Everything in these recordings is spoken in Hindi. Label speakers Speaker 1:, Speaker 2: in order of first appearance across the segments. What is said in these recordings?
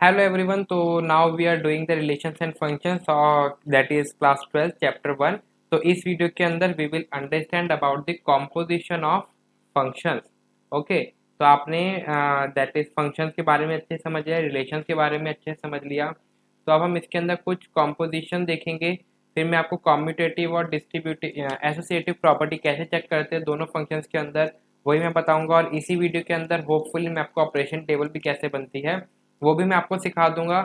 Speaker 1: Hello everyone. So now we are doing the relations and functions or that is class 12 chapter 1. तो इस वीडियो के अंदर we will understand about the composition of functions. Okay. तो आपने that is functions के बारे में अच्छे से समझ लिया, relations के बारे में अच्छे से समझ लिया. तो अब हम इसके अंदर कुछ composition देखेंगे. फिर मैं आपको commutative और distributive associative property कैसे चेक करते हैं दोनों functions के अंदर वही मैं बताऊंगा. और इसी वीडियो के अंदर होपफुली मैं आपको ऑपरेशन टेबल भी कैसे बनती है वो भी मैं आपको सिखा दूंगा.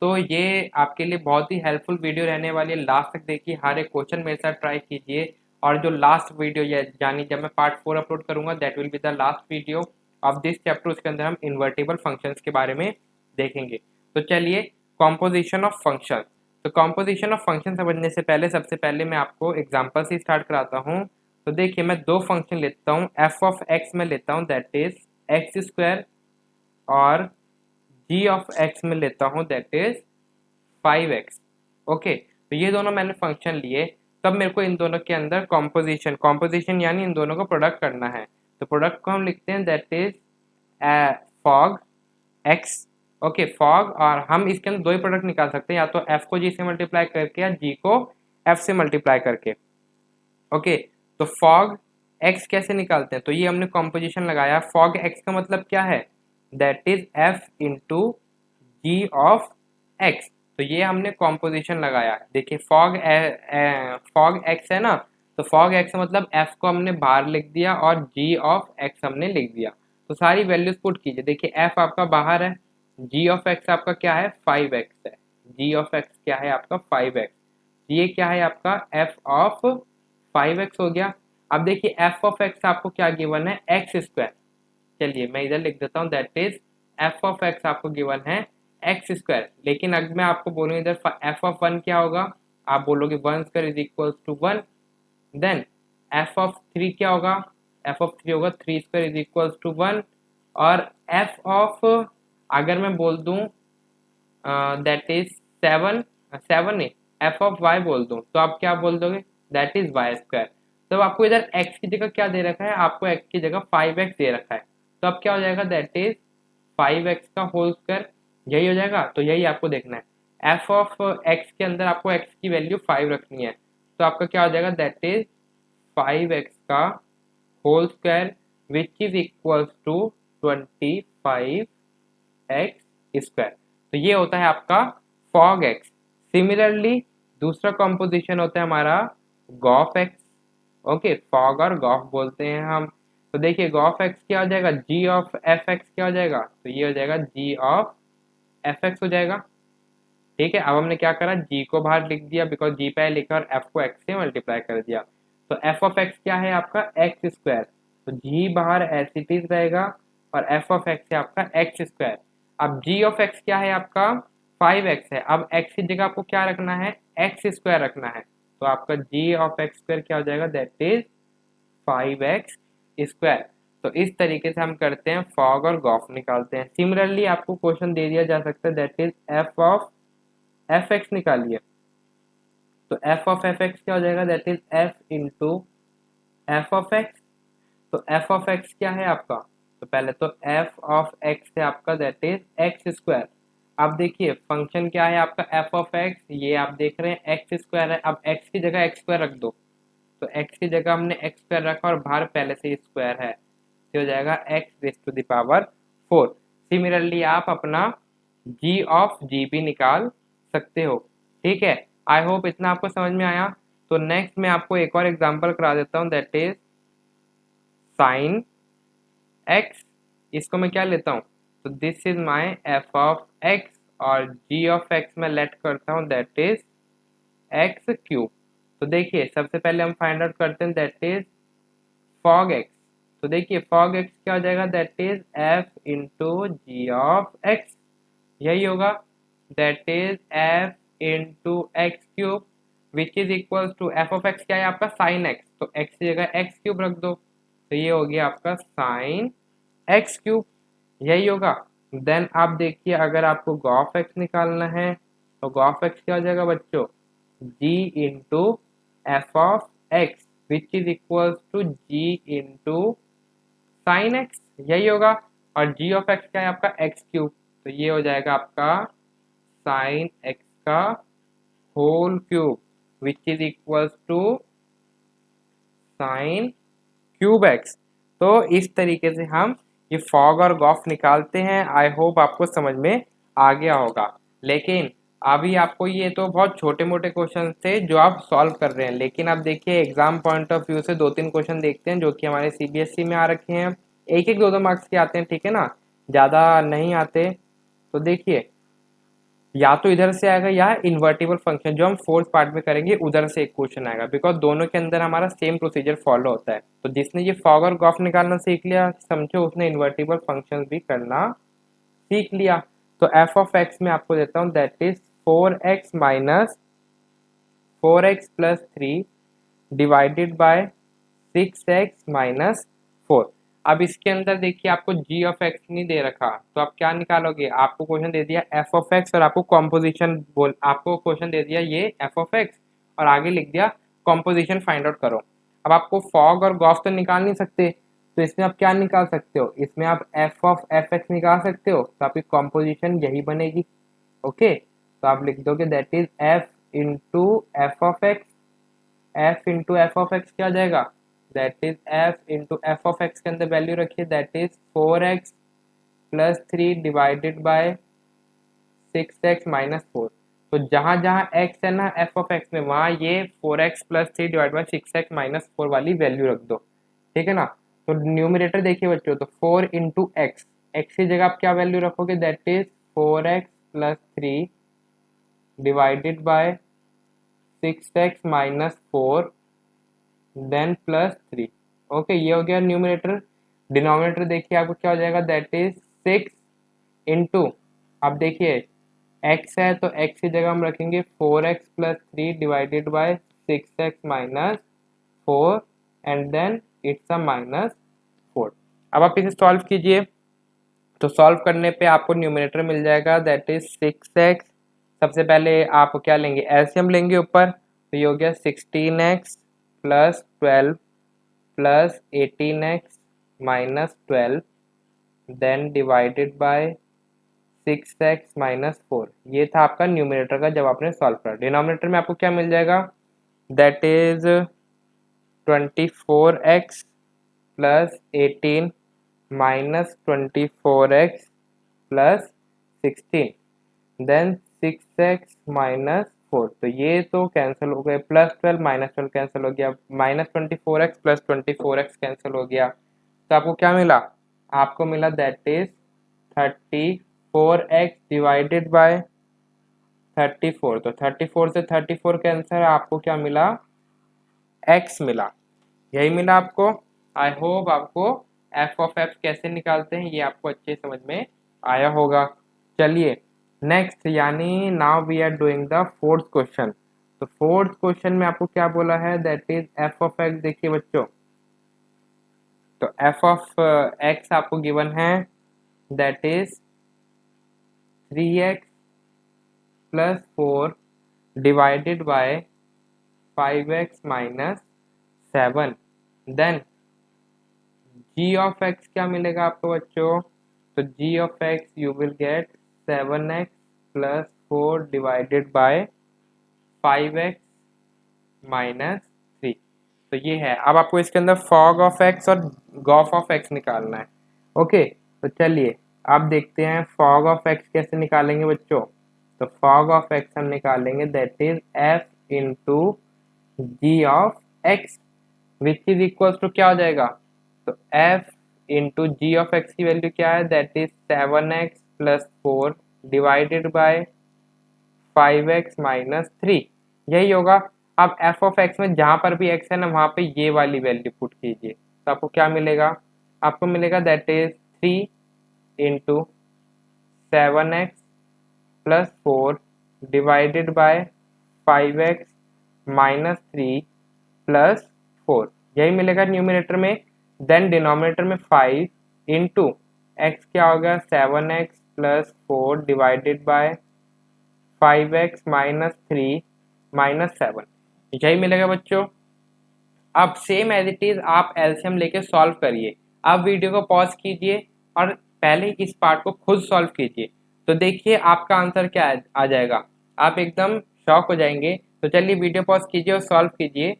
Speaker 1: तो ये आपके लिए बहुत ही हेल्पफुल वीडियो रहने वाली है. लास्ट तक देखिए, हर एक क्वेश्चन मेरे साथ ट्राई कीजिए. और जो लास्ट वीडियो यानी जब मैं पार्ट 4 अपलोड करूंगा that will be the last video of this chapter. उसके अंदर हम इन्वर्टेबल फंक्शंस के बारे में देखेंगे. तो चलिए, कॉम्पोजिशन ऑफ फंक्शन. तो कॉम्पोजिशन ऑफ फंक्शन समझने से पहले सबसे पहले मैं आपको एग्जाम्पल से स्टार्ट कराता हूँ. तो देखिए, मैं दो फंक्शन लेता हूँ. एफ ऑफ एक्स में लेता हूँ दैट इज एक्स स्क्वायर, और जी ऑफ एक्स में लेता हूँ दैट इज 5x. ओके, तो ये दोनों मैंने फंक्शन लिए. तब मेरे को इन दोनों के अंदर कॉम्पोजिशन यानी इन दोनों को प्रोडक्ट करना है. तो प्रोडक्ट को हम लिखते हैं that is fog x. Okay, fog, और हम इसके अंदर दो ही प्रोडक्ट निकाल सकते हैं, या तो एफ को जी से मल्टीप्लाई करके या जी को एफ से मल्टीप्लाई करके. ओके, तो फॉग एक्स कैसे निकालते हैं? तो ये हमने कॉम्पोजिशन लगाया. फॉग एक्स का मतलब क्या है? That is F into G of X. तो ये हमने कॉम्पोजिशन लगाया. देखिए, फॉग एक्स है ना, तो फॉग एक्स मतलब एफ को हमने बाहर लिख दिया और जी ऑफ एक्स हमने लिख दिया. तो सारी वैल्यूज पुट कीजिए. देखिए, एफ आपका बाहर है, जी ऑफ एक्स आपका क्या है? 5x है. जी ऑफ एक्स क्या है आपका? 5x. ये क्या है आपका? एफ ऑफ 5x हो गया. अब देखिए, एफ ऑफ एक्स आपको क्या गिवन है? X square. चलिए मैं इधर लिख देता हूँ that is F of X आपको गिवन है एक्स स्क्वायर. लेकिन अगर मैं आपको बोलूँ इधर एफ ऑफ वन क्या होगा, आप बोलोगे one square is equal to one. Then F of three क्या होगा? एफ ऑफ थ्री होगा three square is equal to one. और एफ ऑफ, अगर मैं बोल दूँ दैट इज सेवन, सेवन नहीं, एफ ऑफ वाई बोल दूँ तो आप क्या बोल दोगे? That is Y square. तो आपको इधर एक्स की जगह क्या दे रखा है? आपको एक्स की जगह 5x दे रखा है. तो अब क्या हो जाएगा? दैट इज 5x का होल स्क्वायर. यही हो जाएगा. तो यही आपको देखना है. एफ ऑफ एक्स के अंदर आपको एक्स की वैल्यू 5 रखनी है. तो आपका क्या हो जाएगा? दैट इज 5x का whole square which is equals to 25x square. तो ये होता है आपका फॉग एक्स. सिमिलरली दूसरा कॉम्पोजिशन होता है हमारा गॉफ एक्स. ओके, फॉग और गॉफ बोलते हैं हम. तो देखिए, गॉफ एक्स क्या हो जाएगा? जी ऑफ एफ एक्स क्या हो जाएगा? तो ये हो जाएगा जी ऑफ एफ एक्स हो जाएगा. ठीक है, अब हमने क्या करा? जी को बाहर लिख दिया बिकॉज जी पहले लिखा और एफ को एक्स से मल्टीप्लाई कर दिया. तो एफ ऑफ एक्स क्या है आपका? X square. तो जी बाहर एस इट इज रहेगा और एफ ऑफ एक्स है आपका एक्स स्क्वायर. अब जी ऑफ एक्स क्या है आपका? 5x है. अब एक्स की जगह आपको क्या रखना है? एक्स स्क्वायर रखना है. तो आपका जी ऑफ एक्स स्क्वायर क्या हो जाएगा? That is 5x square. तो इस तरीके से हम करते हैं, फॉग और गॉफ निकालते हैं. सिमिलरली आपको क्वेश्चन दे दिया जा सकता है that is F of F x निकालिए. तो एफ ऑफ एफ एक्स क्या हो जाएगा? That is F into f of X. तो एफ ऑफ एक्स क्या है आपका? तो पहले तो एफ ऑफ एक्स है आपका दैट इज एक्स स्क्वायर. अब देखिए, फंक्शन क्या है आपका? F of x. ये आप देख रहे हैं एक्स स्क्वायर है. अब एक्स की जगह एक्स स्क्वायर रख दो. तो एक्स की जगह हमने एक्स स्क्वायर रखा और बाहर पहले से ही स्क्वायर है, तो हो जाएगा X raise to the power 4. Similarly आप अपना जी ऑफ जी भी निकाल सकते हो. ठीक है, आई होप इतना आपको समझ में आया. तो नेक्स्ट मैं आपको एक और एग्जांपल करा देता हूँ दैट इज साइन एक्स. इसको मैं क्या लेता हूँ? तो this is my F of x, और जी ऑफ एक्स में लेट करता हूँ दैट इज एक्स क्यूब. तो देखिए, सबसे पहले हम फाइंड आउट करते हैं दैट इज फॉग एक्स. तो देखिए, फॉग एक्स क्या हो जाएगा? That is F into G of X. यही होगा. That is F into X cube which is equal to F of x क्या है आपका? Sine x. तो एक्स की जगह एक्स क्यूब रख दो. तो ये हो गया आपका साइन एक्स क्यूब. यही होगा. देन आप देखिए, अगर आपको गॉफ एक्स निकालना है तो गॉफ एक्स क्या हो जाएगा बच्चों? G into f of x which is equal to g into sine x. यही होगा. और जी ऑफ एक्स क्या है आपका? X cube. तो ये हो जाएगा आपका साइन एक्स का whole cube which is equals to sine cube x. तो इस तरीके से हम ये फॉग और गॉफ निकालते हैं। आई होप आपको समझ में आ गया होगा। लेकिन अभी आपको ये तो बहुत छोटे मोटे क्वेश्चन थे जो आप सॉल्व कर रहे हैं, लेकिन अब देखिए एग्जाम पॉइंट ऑफ व्यू से दो तीन क्वेश्चन देखते हैं जो कि हमारे सीबीएसई में आ रखे हैं। एक एक दो दो मार्क्स के आते हैं, ठीक है ना, ज़्यादा नहीं आते। तो देखिए या तो इधर से आएगा या इन्वर्टिबल फंक्शन जो हम फोर्थ पार्ट में करेंगे उधर से एक क्वेश्चन आएगा, बिकॉज दोनों के अंदर हमारा सेम प्रोसीजर फॉलो होता है। तो जिसने ये फॉग और गॉफ निकालना सीख लिया समझो उसने इन्वर्टिबल फंक्शन भी करना सीख लिया। तो एफ ऑफ एक्स में आपको देता हूँ that is 4x plus 3 divided by 6x-4। अब इसके अंदर देखिए आपको g ऑफ x नहीं दे रखा, तो आप क्या निकालोगे? आपको क्वेश्चन दे दिया f ऑफ x और आपको कॉम्पोजिशन आपको क्वेश्चन दे दिया ये f ऑफ x और आगे लिख दिया कॉम्पोजिशन फाइंड आउट करो। अब आपको फॉग और गॉफ तो निकाल नहीं सकते, तो इसमें आप क्या निकाल सकते हो? इसमें आप f ऑफ fx निकाल सकते हो, तो आपकी कॉम्पोजिशन यही बनेगी। ओके, तो आप लिख दोगे that is f into f of x. f into f of x क्या आ जाएगा? That is f into f of x के अंदर वैल्यू रखिए that is 4x+3 divided by 6x-4। तो जहां जहां x है ना f ऑफ x में, वहां ये 4x+3 डिवाइड बाय 6x-4 वाली वैल्यू रख दो, ठीक है ना। तो न्यूमरेटर देखिए बच्चों, तो 4 इंटू एक्स, एक्स की जगह आप क्या वैल्यू रखोगे? That is 4x+3 divided by 6x-4 then +3। Okay, ये हो गया न्यूमरेटर। डिनोमिनेटर देखिए आपको क्या हो जाएगा? दैट इज 6 इंटू, अब देखिए x है तो x की जगह हम रखेंगे 4x+3 divided by 6x-4 and then it's a -4। अब आप इसे सॉल्व कीजिए, तो सॉल्व करने पे आपको न्यूमरेटर मिल जाएगा दैट इज 6x। सबसे पहले आप क्या लेंगे? एलसीएम लेंगे ऊपर, तो ये हो गया 16x plus 12 plus 18x minus 12 then divided by 6x-4। ये था आपका न्यूमरेटर का जब आपने सॉल्व करा। डिनोमिनेटर में आपको क्या मिल जाएगा? That is 24x plus 18 minus 24x plus 16 then 6x-4। तो ये तो कैंसिल हो गए, +12 -12 कैंसिल हो गया, -24x प्लस 24x कैंसिल हो गया। तो आपको क्या मिला? आपको मिला that is 34x divided by 34। तो 34 से 34 कैंसिल, आपको क्या मिला? x मिला। यही मिला आपको। आई होप आपको एफ ऑफ एफ कैसे निकालते हैं ये आपको अच्छे समझ में आया होगा। चलिए नेक्स्ट, यानी now we are doing the fourth question. तो फोर्थ क्वेश्चन में आपको क्या बोला है? That is F of X. देखिए बच्चों, तो एफ ऑफ एक्स आपको गिवन है that is 3x+4 divided by 5x-7। Then g of x क्या मिलेगा आपको बच्चों? तो g of x you will get 7x+4 divided by 5x-3। तो ये है। अब आपको इसके अंदर फॉग ऑफ x और गॉफ ऑफ x निकालना है। ओके, तो चलिए आप देखते हैं फॉग ऑफ x कैसे निकालेंगे बच्चों। तो फॉग ऑफ x हम निकालेंगे that is f into G of x which is equal to क्या हो जाएगा? तो f into G of x की वैल्यू क्या है? That is 7x+4 divided by 5x-3, यही होगा। अब f ऑफ x में जहां पर भी x है ना वहां पे ये वाली वैल्यू पुट कीजिए, तो आपको क्या मिलेगा? आपको मिलेगा that is 3 into 7x+4 divided by 5x-3 plus 4, यही मिलेगा न्यूमिनेटर में। देन डिनोमिनेटर में 5 इंटू एक्स क्या होगा? 7x+4 डिवाइडेड बाय 5x-3 -7, यही मिलेगा बच्चों। अब सेम एज इट इज आप एलसीएम लेके सॉल्व करिए। आप वीडियो को पॉज कीजिए और पहले इस पार्ट को खुद सॉल्व कीजिए। तो देखिए आपका आंसर क्या आ जाएगा, आप एकदम शॉक हो जाएंगे। तो चलिए वीडियो पॉज कीजिए और सॉल्व कीजिए।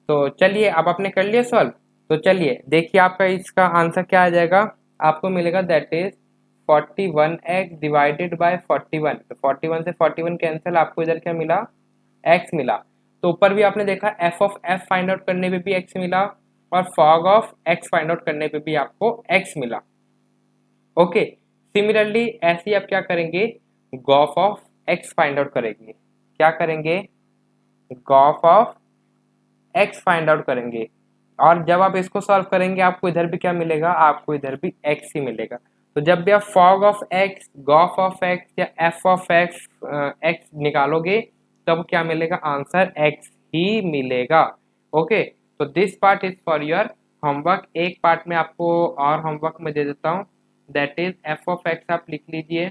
Speaker 1: तो चलिए अब आपने कर लिया सॉल्व। तो चलिए देखिए आपका इसका आंसर क्या आ जाएगा, आपको मिलेगा that is 41x divided by 41। तो 41 से 41 कैंसिल, आपको इधर क्या मिला, x मिला। तो ऊपर भी आपने देखा f of f find out करने पे भी x मिला और fog of x find out करने पे भी आपको x मिला। ओके, सिमिलरली ऐसे ही आप क्या करेंगे, Gauff of x find out करेंगे। क्या करेंगे, Gauff of x find out करेंगे। और जब आप इसको सॉल्व करेंगे आपको इधर भी क्या मिलेगा, आपको इधर भी x ही मिलेगा। तो जब भी आप fog of x, Gauff of x या f ऑफ x निकालोगे तब क्या मिलेगा, आंसर x ही मिलेगा। ओके, तो this part is for your homework. एक पार्ट में आपको और होमवर्क में दे देता हूँ, that is f of x आप लिख लीजिए,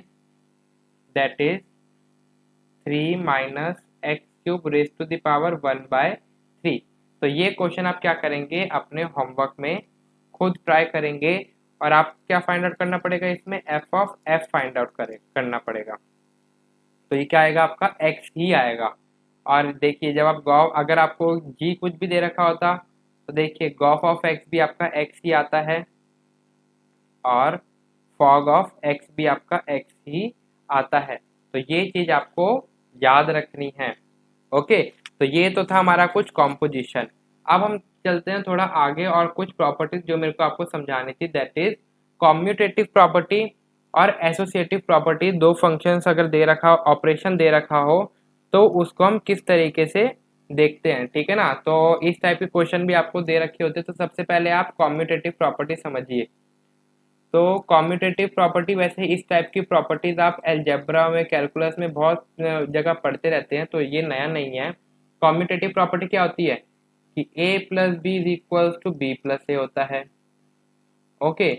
Speaker 1: that is 3 minus X cube raise to the power 1/3। तो ये क्वेश्चन आप क्या करेंगे, अपने होमवर्क में खुद ट्राई करेंगे और आप क्या फाइंड आउट करना पड़ेगा, इसमें f of f find out करना पड़ेगा। तो ये क्या आएगा, आपका x ही आएगा। और देखिए जब आप गॉफ, अगर आपको g कुछ भी दे रखा होता तो देखिए गॉफ ऑफ x भी आपका x ही आता है और फॉग ऑफ x भी आपका x ही आता है। तो ये चीज आपको याद रखनी है। ओके, तो ये तो था हमारा कुछ कॉम्पोजिशन। अब हम चलते हैं थोड़ा आगे और कुछ प्रॉपर्टीज जो मेरे को आपको समझानी थी, दैट इज कॉम्यूटेटिव प्रॉपर्टी और एसोसिएटिव प्रॉपर्टी। दो फंक्शंस अगर दे रखा हो, ऑपरेशन दे रखा हो, तो उसको हम किस तरीके से देखते हैं, ठीक है ना। तो इस टाइप के क्वेश्चन भी आपको दे रखे होते, तो सबसे पहले आप कॉम्यूटेटिव प्रॉपर्टी समझिए। तो कॉम्यूटेटिव प्रॉपर्टी, वैसे इस टाइप की प्रॉपर्टीज आप अलजेब्रा में, कैलकुलस में बहुत जगह पढ़ते रहते हैं, तो ये नया नहीं है। कॉम्यूटेटिव प्रॉपर्टी क्या होती है कि a plus b is equals to b plus a होता है। Okay,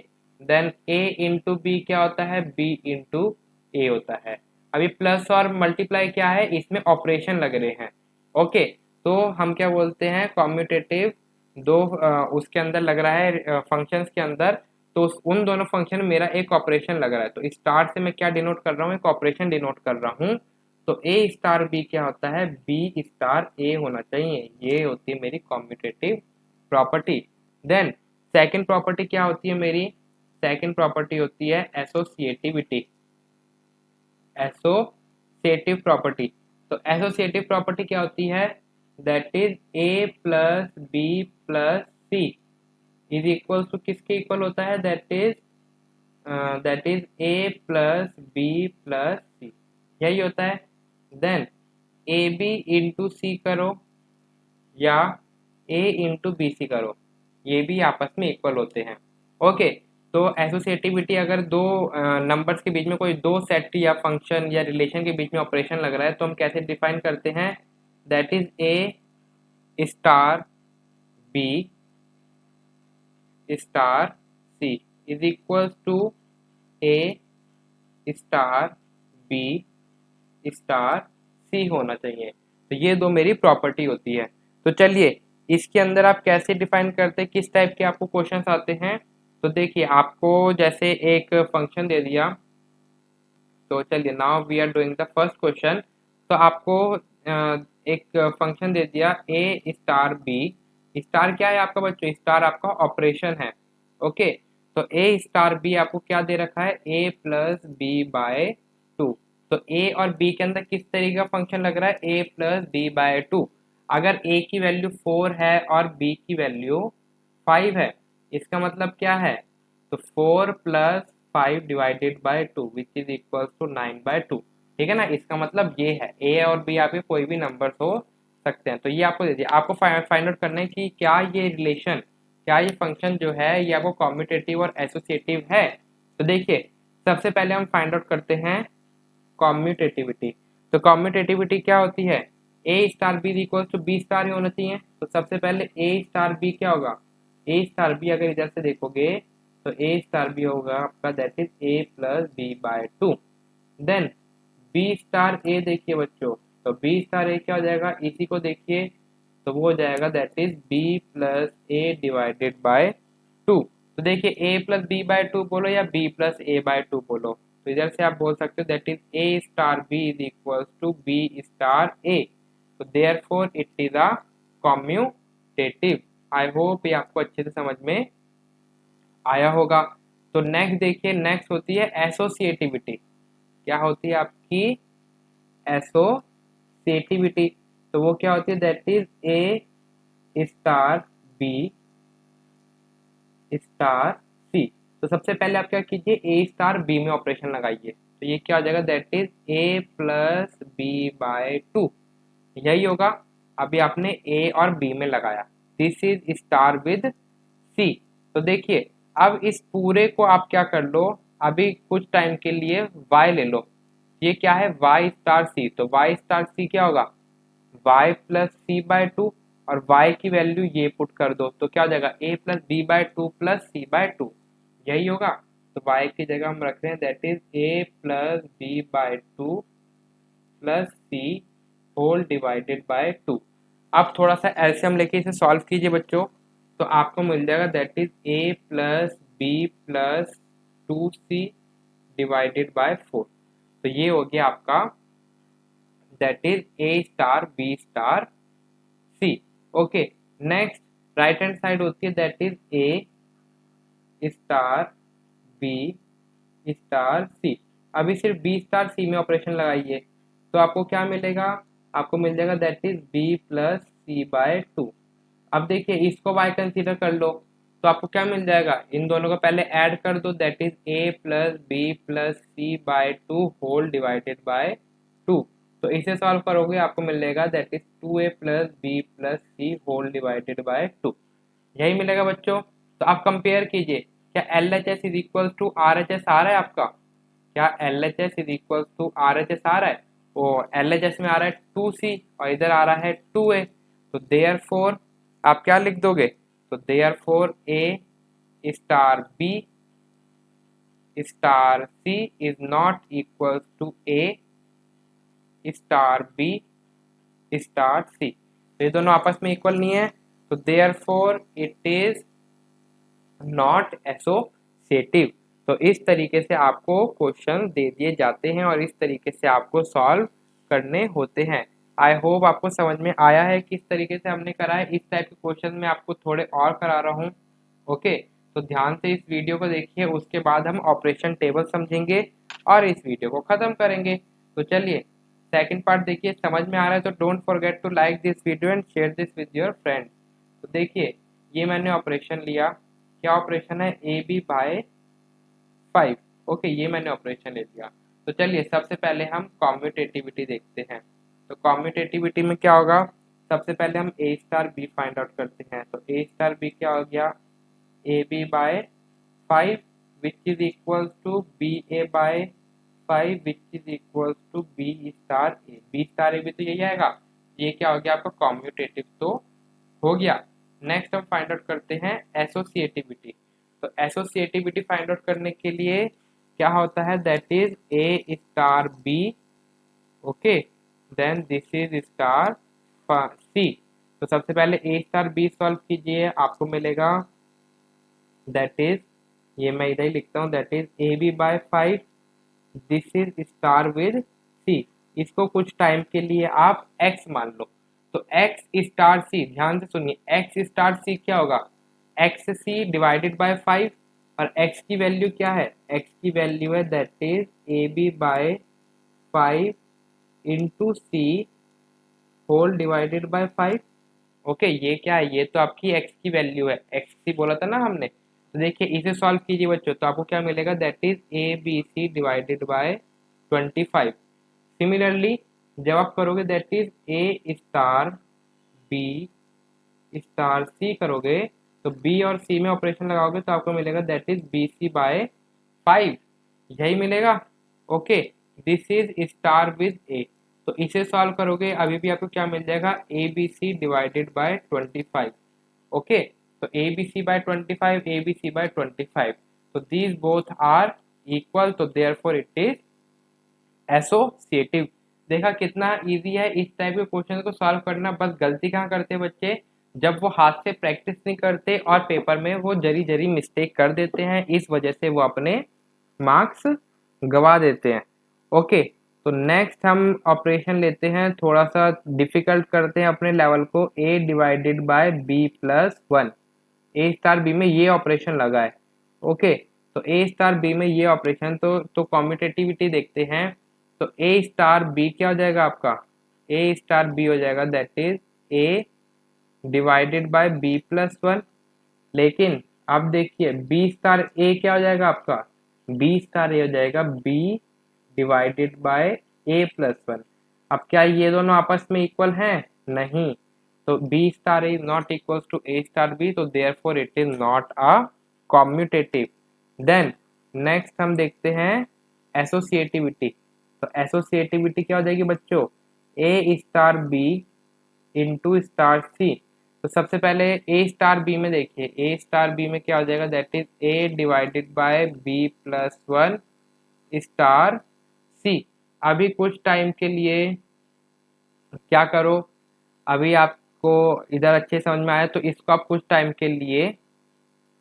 Speaker 1: then a into b क्या होता है, b इंटू ए होता है। अभी प्लस और मल्टीप्लाई क्या है, इसमें ऑपरेशन लग रहे हैं। ओके, तो हम क्या बोलते हैं, कॉम्यूटेटिव दो उसके अंदर लग रहा है, फंक्शंस के अंदर, तो उन दोनों फंक्शन में मेरा एक ऑपरेशन लग रहा है। तो स्टार से मैं क्या डिनोट कर रहा हूँ, एक ऑपरेशन डिनोट कर रहा हूँ। तो ए स्टार बी क्या होता है, बी स्टार ए होना चाहिए। ये होती है मेरी commutative property. Then second property क्या होती है मेरी, सेकंड प्रॉपर्टी होती है एसोसिएटिविटी, एसोसिएटिव प्रॉपर्टी। तो एसोसिएटिव प्रॉपर्टी क्या होती है, that is a plus b plus c is equal to किसके इक्वल होता है, that is a plus b plus c, यही होता है। Then a b into c करो या ए इंटू बी सी करो, ये भी आपस में इक्वल होते हैं। ओके, तो एसोसिएटिविटी अगर दो नंबर्स के बीच में कोई दो सेट या फंक्शन या रिलेशन के बीच में ऑपरेशन लग रहा है तो हम कैसे डिफाइन करते हैं, that is A star b star c is equals to a star b star c होना चाहिए। तो ये दो मेरी प्रॉपर्टी होती है। तो चलिए इसके अंदर आप कैसे डिफाइन करते हैं, किस टाइप के आपको क्वेश्चंस आते हैं। तो देखिए आपको जैसे एक फंक्शन दे दिया, तो चलिए now we are doing the first question. तो आपको एक फंक्शन दे दिया ए स्टार बी, स्टार क्या है आपका बच्चों, स्टार आपका ऑपरेशन है। ओके, तो ए स्टार बी आपको क्या दे रखा है, ए प्लस बी बाय 2। तो ए और बी के अंदर किस तरीके का फंक्शन लग रहा है, ए प्लस बी बाय 2। अगर ए की वैल्यू 4 है और बी की वैल्यू 5 है, इसका मतलब क्या है, तो 4 plus 5 divided by 2 which is equal to 9/2। ठीक है ना, इसका मतलब ये है ए और बी आपके कोई भी नंबर्स हो सकते हैं। तो ये आपको दे दिया, आपको फाइंड आउट करना है कि क्या ये रिलेशन, क्या ये फंक्शन जो है ये आपको कॉम्यूटेटिव और एसोसिएटिव है। तो देखिए सबसे पहले हम फाइंड आउट करते हैं कॉम्यूटेटिविटी। तो कॉम्यूटेटिविटी क्या होती है, a star b equal to b star ही होना चाहिए। तो सबसे पहले ए स्टार बी क्या होगा, ए स्टार बी अगर इधर से देखोगे तो ए स्टार बी होगा आपका that is a plus B by 2। Then b star a देखिए बच्चों, तो बी स्टार ए क्या हो जाएगा, इसी को देखिए, तो वो हो जाएगा that is B plus A divided by 2। तो देखिए ए प्लस बी बाय 2 बोलो या बी प्लस ए बाय 2 बोलो, तो इधर से आप बोल सकते हो that is A star B is equal to b star a. तो therefore it is a commutative. I hope ये आपको अच्छे से समझ में आया होगा। तो नेक्स्ट देखिए, नेक्स्ट होती है एसोसिएटिविटी। क्या होती है आपकी एसोसिएटिविटी? तो वो क्या होती है, that is A star b star c. तो सबसे पहले आप क्या कीजिए, ए स्टार बी में ऑपरेशन लगाइए। तो ये क्या हो जाएगा, that is a plus B by two, यही होगा। अभी आपने ए और बी में लगाया, this is star with c. तो देखिए अब इस पूरे को आप क्या कर लो, अभी कुछ टाइम के लिए y ले लो। ये क्या है, y स्टार सी। तो y स्टार सी क्या होगा, y plus C by two, और y की वैल्यू ये पुट कर दो तो क्या हो जाएगा, a plus B by two plus C by two, यही होगा। तो y की जगह हम रख रहे हैं that is a plus B by two plus C whole divided by two. अब थोड़ा सा एलसीएम लेके इसे सॉल्व कीजिए बच्चों, तो आपको मिल जाएगा that is a plus b plus two c divided by four. तो ये हो गया आपका that is a star b star c. Okay, next right hand side होती है that is a star b star c. अभी सिर्फ बी स्टार सी में ऑपरेशन लगाइए तो आपको क्या मिलेगा, आपको मिल जाएगा that is B plus C by two. अब देखिए इसको y कंसीडर कर लो तो आपको क्या मिल जाएगा, इन दोनों को पहले ऐड कर दो that is a plus b plus C by two whole divided by two. तो इसे सॉल्व करोगे आपको मिलेगा that is two a plus b plus C whole divided by two, यही मिलेगा बच्चों। तो आप कंपेयर कीजिए, क्या L H S is equal to R H S आ रहा है आपका, क्या L H S is equal to R H S आ रहा है? वो एल एच एस में आ रहा है टू सी और इधर आ रहा है टू ए। तो देयर फोर आप क्या लिख दोगे, तो therefore a star b star c is not equal to a star b star c. तो ये दोनों आपस में इक्वल नहीं है, तो therefore it is not associative. तो इस तरीके से आपको क्वेश्चन दे दिए जाते हैं और इस तरीके से आपको सॉल्व करने होते हैं। आई होप आपको समझ में आया है किस तरीके से हमने करा है। इस टाइप के क्वेश्चन में आपको थोड़े और करा रहा हूँ। ओके, तो ध्यान से इस वीडियो को देखिए, उसके बाद हम ऑपरेशन टेबल समझेंगे और इस वीडियो को खत्म करेंगे। तो चलिए सेकंड पार्ट देखिए, समझ में आ रहा है तो don't forget to like this video and share this with your friends. तो देखिए ये मैंने ऑपरेशन लिया, क्या ऑपरेशन है, A B by five. Okay, ये मैंने ऑपरेशन ले लिया। तो चलिए सबसे पहले हम कॉम्यूटेटिविटी देखते हैं। तो कॉम्यूटेटिविटी में क्या होगा, सबसे पहले हम a star b find out करते हैं। तो ए स्टार बी क्या हो गया, a B by five which is equal to b a by five which is equal to b star a. B star a भी तो यही आएगा, ये क्या हो गया आपका कॉम्यूटेटिव तो हो गया। नेक्स्ट हम फाइंड आउट करते हैं एसोसिएटिविटी। तो एसोसिएटिविटी फाइंड आउट करने के लिए क्या होता है, that is A star b, okay, then this is star c. तो सबसे पहले ए स्टार बी सॉल्व कीजिए, आपको मिलेगा दैट इज, ये मैं इधर ही लिखता हूँ, that is A B by five, this is star with C. इसको कुछ टाइम के लिए आप एक्स मान लो। तो एक्स स्टार सी, ध्यान से सुनिए, एक्स स्टार सी क्या होगा, X C divided by five, और एक्स की वैल्यू क्या है, एक्स की वैल्यू है that is A B by five into C whole divided by five. Okay, ये क्या है, ये तो आपकी एक्स की वैल्यू है, एक्स सी बोला था ना हमने। तो देखिए इसे सॉल्व कीजिए बच्चों, तो आपको क्या मिलेगा, that is A b c divided by 25। Similarly जब आप करोगे that is A star b star c करोगे, तो बी और सी में ऑपरेशन लगाओगे तो आपको मिलेगा that is b c by five, यही मिलेगा। Okay, this is star with a. तो इसे सॉल्व करोगे अभी भी आपको क्या मिल जाएगा, a b c divided by 25। Okay, तो a b c by 25, a b c by 25, तो दीज बोथ आर इक्वल, तो देयरफॉर इट इज एसोसिएटिव। देखा कितना इजी है इस टाइप के क्वेश्चन को सॉल्व करना। बस गलती कहाँ करते हैं बच्चे, जब वो हाथ से प्रैक्टिस नहीं करते और पेपर में वो जरी जरी मिस्टेक कर देते हैं, इस वजह से वो अपने मार्क्स गवा देते हैं। ओके, तो नेक्स्ट हम ऑपरेशन लेते हैं, थोड़ा सा डिफिकल्ट करते हैं अपने लेवल को। a divided by b plus 1, A star B में ये ऑपरेशन लगा है। ओके, तो ए स्टार बी में ये ऑपरेशन, तो कॉम्यूटेटिविटी देखते हैं। तो ए स्टार बी क्या हो जाएगा आपका, ए स्टार बी हो जाएगा that is A divided by B plus 1। लेकिन अब देखिए बी स्टार ए क्या हो जाएगा आपका, बी स्टार ए हो जाएगा B divided by A plus 1। अब क्या ये दोनों आपस में इक्वल हैं? नहीं। तो b star a is not equal to a star b, तो therefore it is not a commutative. Then next हम देखते हैं एसोसिएटिविटी। तो एसोसिएटिविटी क्या हो जाएगी बच्चों, ए star B into star c. तो सबसे पहले ए स्टार बी में देखिए, ए स्टार बी में क्या हो जाएगा, that is A divided by B plus 1 star c. अभी कुछ टाइम के लिए क्या करो, अभी आपको इधर अच्छे समझ में आया तो इसको आप कुछ टाइम के लिए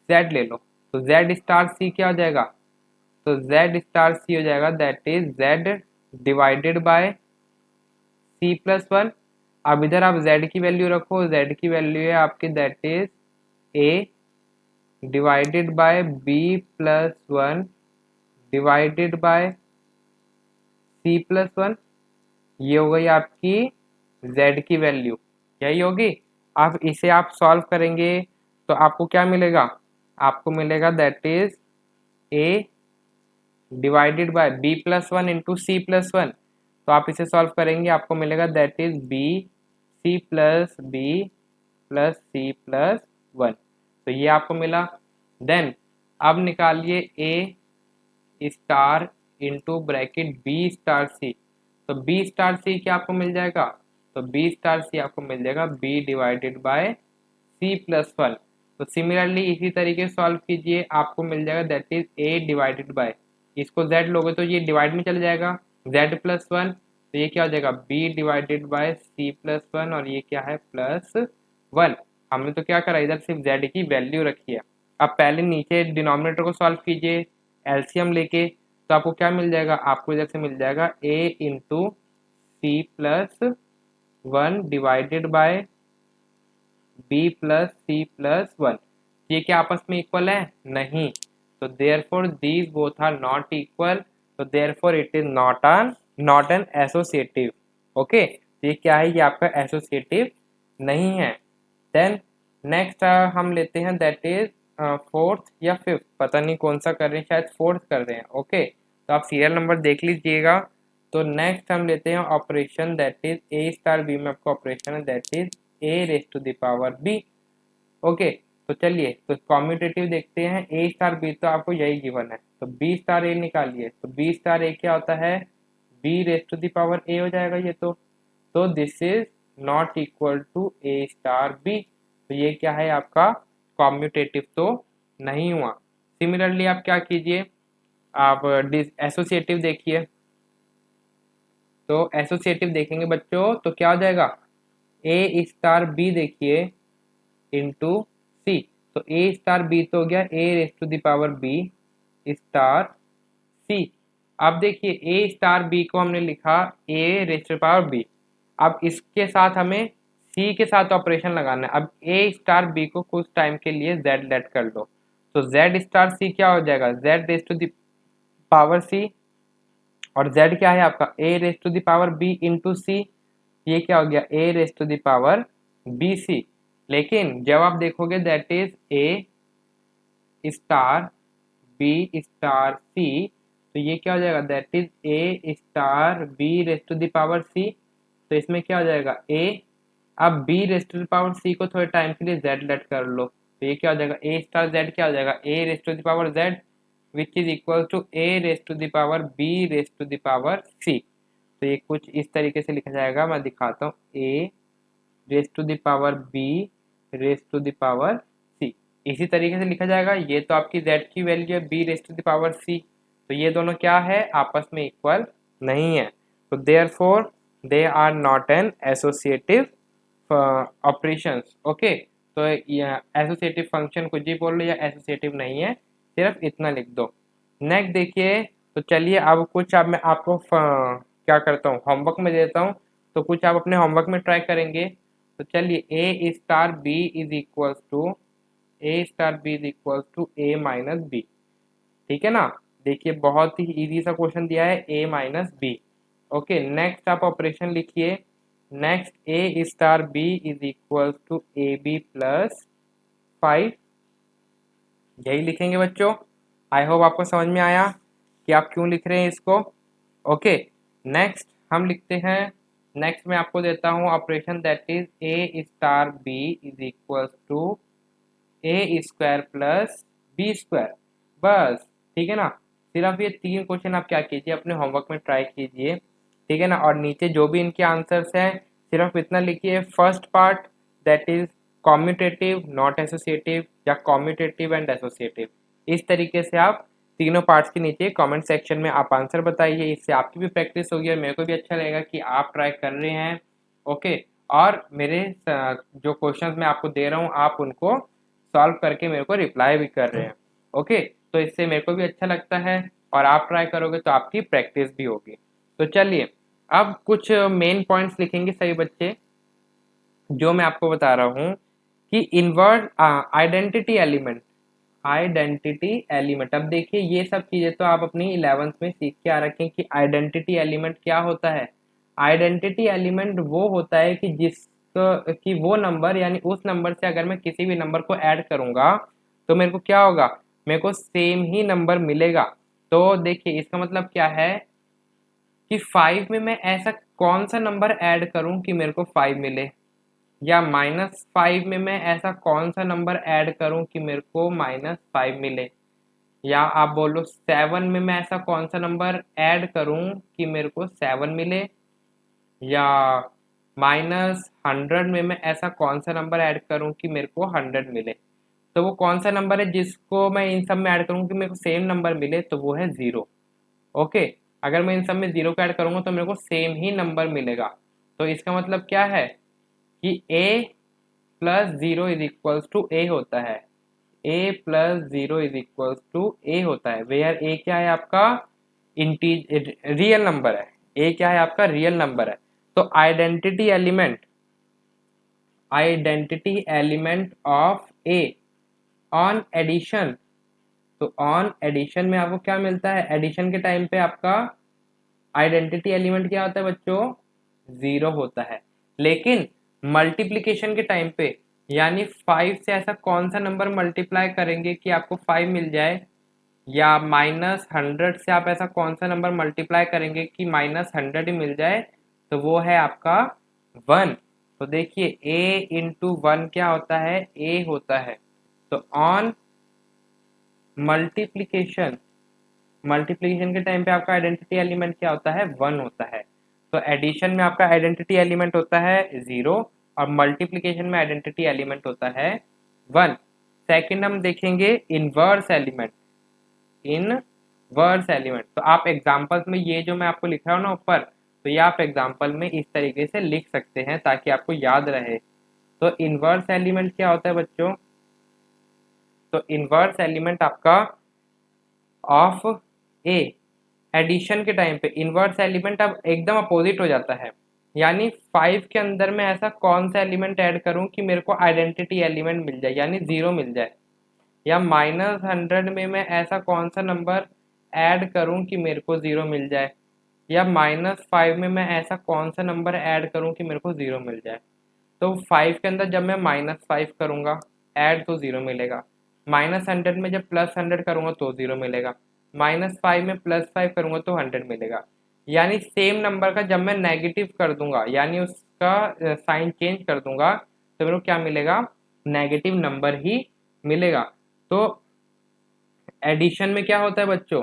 Speaker 1: z ले लो। तो z स्टार सी क्या हो जाएगा, तो z स्टार सी हो जाएगा that is z divided by C plus 1। अब इधर आप z की वैल्यू रखो, z की वैल्यू है आपकी that is a divided by b plus 1 divided by C plus 1। ये हो गई आपकी z की वैल्यू, यही होगी। अब इसे आप सॉल्व करेंगे तो आपको क्या मिलेगा, आपको मिलेगा that is a divided by B plus 1 into c plus 1। तो आप इसे सॉल्व करेंगे आपको मिलेगा that is b c plus b plus c plus 1। तो ये आपको मिला। देन अब निकालिए a star into bracket b star c. तो बी स्टार सी क्या आपको मिल जाएगा, तो बी स्टार सी आपको मिल जाएगा B divided by C plus 1। तो सिमिलरली इसी तरीके से सॉल्व कीजिए, आपको मिल जाएगा that is A divided bye, इसको z लोगे तो ये डिवाइड में चले जाएगा z प्लस 1। तो ये क्या हो जाएगा b divided by C plus 1, और ये क्या है प्लस 1। हमने तो क्या करा, इधर सिर्फ z की वैल्यू रखी है। अब पहले नीचे डिनोमिनेटर को सॉल्व कीजिए एलसीएम लेके, तो आपको क्या मिल जाएगा, आपको इधर से मिल जाएगा a into c plus 1 divided by B plus c plus 1। ये क्या आपस में इक्वल है? नहीं। तो therefore these both are not equal, तो therefore it is not an associative. Okay, ये क्या है, ये आपका एसोसिएटिव नहीं है। देन नेक्स्ट हम लेते हैं दैट इज फोर्थ या फिफ्थ, पता नहीं कौन सा कर रहे हैं, शायद फोर्थ कर रहे हैं। ओके, तो आप सीरियल नंबर देख लीजिएगा। तो नेक्स्ट हम लेते हैं operation that is A star B में आपका ऑपरेशन है that is A raise to the power B. Okay, तो चलिए तो कॉम्यूटेटिव देखते हैं, ए स्टार बी तो आपको यही गिवन है, तो बी स्टार ए निकालिए। तो बी स्टार ए क्या होता है, b raise to the power a हो जाएगा ये तो this is not equal to a star b. तो ये क्या है आपका कॉम्यूटेटिव तो नहीं हुआ। सिमिलरली आप क्या कीजिए, आप एसोसिएटिव देखिए। तो एसोसिएटिव देखेंगे बच्चों तो क्या हो जाएगा, ए स्टार बी देखिए इंटू सी। तो ए स्टार बी तो हो गया a raise to the power b star c. अब देखिए ए स्टार बी को हमने लिखा a raise to the power b. अब इसके साथ हमें सी के साथ ऑपरेशन लगाना है। अब ए स्टार बी को कुछ टाइम के लिए जेड लेट कर लो, तो जेड स्टार सी क्या हो जाएगा, Z race to the power सी, और z क्या है आपका a raise to the power b into सी। ये क्या हो गया a raise to the power B C. लेकिन जब आप देखोगे that is a star b star c, तो ये क्या हो जाएगा that is a star b raise to the power c। तो इसमें क्या हो जाएगा a, अब b raise to the power c को थोड़े टाइम के लिए z लेट कर लो, तो ये क्या हो जाएगा a स्टार z क्या हो जाएगा a raise to the power z which is equal to a raise to the power b raise to the power c। तो ये कुछ इस तरीके से लिखा जाएगा, मैं दिखाता हूँ, a raise to the power b raise to the power c, इसी तरीके से लिखा जाएगा। ये तो आपकी z की वैल्यू है b raise to the power c, तो ये दोनों क्या है आपस में इक्वल नहीं है। तो therefore they are not an associative operations. ओके, तो एसोसिएटिव फंक्शन कुछ भी बोल लो या एसोसिएटिव नहीं है, सिर्फ इतना लिख दो। नेक्स्ट देखिए तो चलिए अब कुछ अब मैं आपको क्या करता हूँ, होमवर्क में देता हूँ, तो कुछ आप अपने होमवर्क में ट्राई करेंगे। तो चलिए a star B is equals to a minus b, ठीक है ना। देखिए बहुत ही इजी सा क्वेश्चन दिया है, A minus B. Okay, next आप ऑपरेशन लिखिए। Next A star B is equals to A B plus 5, यही लिखेंगे बच्चों। आई होप आपको समझ में आया कि आप क्यों लिख रहे हैं इसको। ओके, नेक्स्ट हम लिखते हैं। नेक्स्ट मैं आपको देता हूँ operation that is A star B is equals to A square plus B square, बस, ठीक है ना। सिर्फ ये 3 क्वेश्चन आप क्या कीजिए, अपने होमवर्क में ट्राई कीजिए, ठीक है ना। और नीचे जो भी इनके आंसर्स हैं सिर्फ इतना लिखिए, first part that is commutative not associative या कॉम्यूटेटिव एंड एसोसिएटिव। इस तरीके से आप तीनों पार्ट्स के नीचे कमेंट सेक्शन में आप आंसर बताइए। इससे आपकी भी प्रैक्टिस होगी और मेरे को भी अच्छा लगेगा कि आप ट्राई कर रहे हैं। ओके, और मेरे जो क्वेश्चंस मैं आपको दे रहा हूँ आप उनको सॉल्व करके मेरे को रिप्लाई भी कर रहे हैं। ओके, तो इससे मेरे को भी अच्छा लगता है और आप ट्राई करोगे तो आपकी प्रैक्टिस भी होगी। तो चलिए अब कुछ मेन पॉइंट्स लिखेंगे सभी बच्चे, जो मैं आपको बता रहा हूँ कि इनवर्ट आइडेंटिटी एलिमेंट। अब देखिए ये सब चीजें तो आप अपनी 11th में सीख के आ रखे हैं कि आइडेंटिटी एलिमेंट क्या होता है। आइडेंटिटी एलिमेंट वो होता है कि कि वो नंबर यानी उस नंबर से अगर मैं किसी भी नंबर को ऐड करूंगा तो मेरे को क्या होगा, मेरे को सेम ही नंबर मिलेगा। तो देखिए इसका मतलब क्या है कि 5 में मैं ऐसा कौन सा नंबर ऐड करूं कि मेरे को 5 मिले, या -5 में मैं ऐसा कौन सा नंबर ऐड करूं कि मेरे को -5 मिले, या आप बोलो 7 में मैं ऐसा कौन सा नंबर ऐड करूं कि मेरे को 7 मिले, या -100 में मैं ऐसा कौन सा नंबर ऐड करूं कि मेरे को 100 मिले। तो वो कौन सा नंबर है जिसको मैं इन सब में ऐड करूं कि मेरे को सेम नंबर मिले, तो वो है 0। ओके, अगर मैं इन सब में 0 को ऐड करूंगा तो मेरे को सेम ही नंबर मिलेगा। तो इसका मतलब क्या है कि a plus 0 is equals to a होता है। a plus 0 is equals to a होता है, वेयर a क्या है आपका इंटीज रियल नंबर है। a क्या है आपका रियल नंबर है। तो identity element of a on addition, तो ऑन एडिशन में आपको क्या मिलता है, एडिशन के टाइम पे आपका आइडेंटिटी एलिमेंट क्या होता है बच्चों, 0 होता है। लेकिन मल्टीप्लिकेशन के टाइम पे यानी 5 से ऐसा कौन सा नंबर मल्टीप्लाई करेंगे कि आपको 5 मिल जाए, या -100 से आप ऐसा कौन सा नंबर मल्टीप्लाई करेंगे कि -100 ही मिल जाए, तो वो है आपका 1। तो देखिए a इंटू 1 क्या होता है, a होता है। तो ऑन मल्टीप्लिकेशन मल्टीप्लिकेशन के टाइम पे आपका आइडेंटिटी एलिमेंट क्या होता है, 1 होता है। तो एडिशन में आपका आइडेंटिटी एलिमेंट होता है 0 और मल्टीप्लिकेशन में आइडेंटिटी एलिमेंट होता है 1। सेकंड हम देखेंगे इनवर्स एलिमेंट। इनवर्स एलिमेंट तो आप एग्जांपल्स में ये जो मैं आपको लिख रहा हूँ ना ऊपर, तो ये आप एग्जांपल में इस तरीके से लिख सकते हैं ताकि आपको याद रहे। तो इनवर्स एलिमेंट क्या होता है बच्चों, तो इनवर्स एलिमेंट आपका ऑफ ए एडिशन के टाइम पे इनवर्स एलिमेंट अब एकदम अपोजिट हो जाता है। यानी 5 के अंदर मैं ऐसा कौन सा एलिमेंट ऐड करूं कि मेरे को आइडेंटिटी एलिमेंट मिल जाए यानी 0 मिल जाए, या -100 में मैं ऐसा कौन सा नंबर ऐड करूं कि मेरे को 0 मिल जाए, या -5 में मैं ऐसा कौन सा नंबर ऐड करूं कि मेरे को 0 मिल जाए। तो 5 के अंदर जब मैं -5 करूंगा ऐड तो 0 मिलेगा, -100 में जब +100 करूंगा तो 0 मिलेगा, -5 में +5 करूंगा तो 100 मिलेगा। यानी सेम नंबर का जब मैं नेगेटिव कर दूंगा यानी उसका साइन चेंज कर दूंगा तो मेरे को क्या मिलेगा, नेगेटिव नंबर ही मिलेगा। तो एडिशन में क्या होता है बच्चों,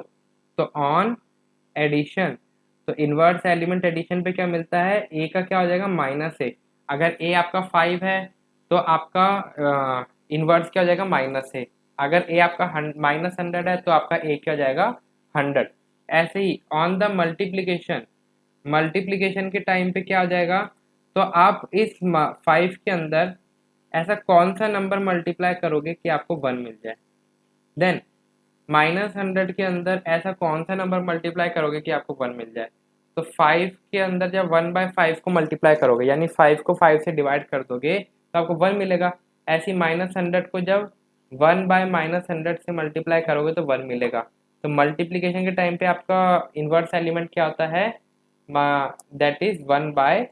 Speaker 1: तो ऑन एडिशन, तो इनवर्स एलिमेंट एडिशन पे क्या मिलता है, ए का क्या हो जाएगा -a। अगर ए आपका 5 है तो आपका इनवर्स क्या हो जाएगा -a। अगर ए आपका -100 है तो आपका ए क्या हो जाएगा 100। ऐसे ही ऑन द मल्टीप्लिकेशन, मल्टीप्लिकेशन के टाइम पे क्या हो जाएगा, तो आप इस 5 के अंदर ऐसा कौन सा नंबर मल्टीप्लाई करोगे कि आपको 1 मिल जाए। देन -100 के अंदर ऐसा कौन सा नंबर मल्टीप्लाई करोगे कि आपको 1 मिल जाए? तो 5 के अंदर जब 1/5 को मल्टीप्लाई करोगे यानी 5 को 5 से डिवाइड कर दोगे तो आपको 1 मिलेगा। ऐसे ही -100 को जब 1/-100 से मल्टीप्लाई करोगे तो 1 मिलेगा। तो मल्टीप्लिकेशन के टाइम पे आपका इन्वर्स एलिमेंट क्या होता है? That is 1/a,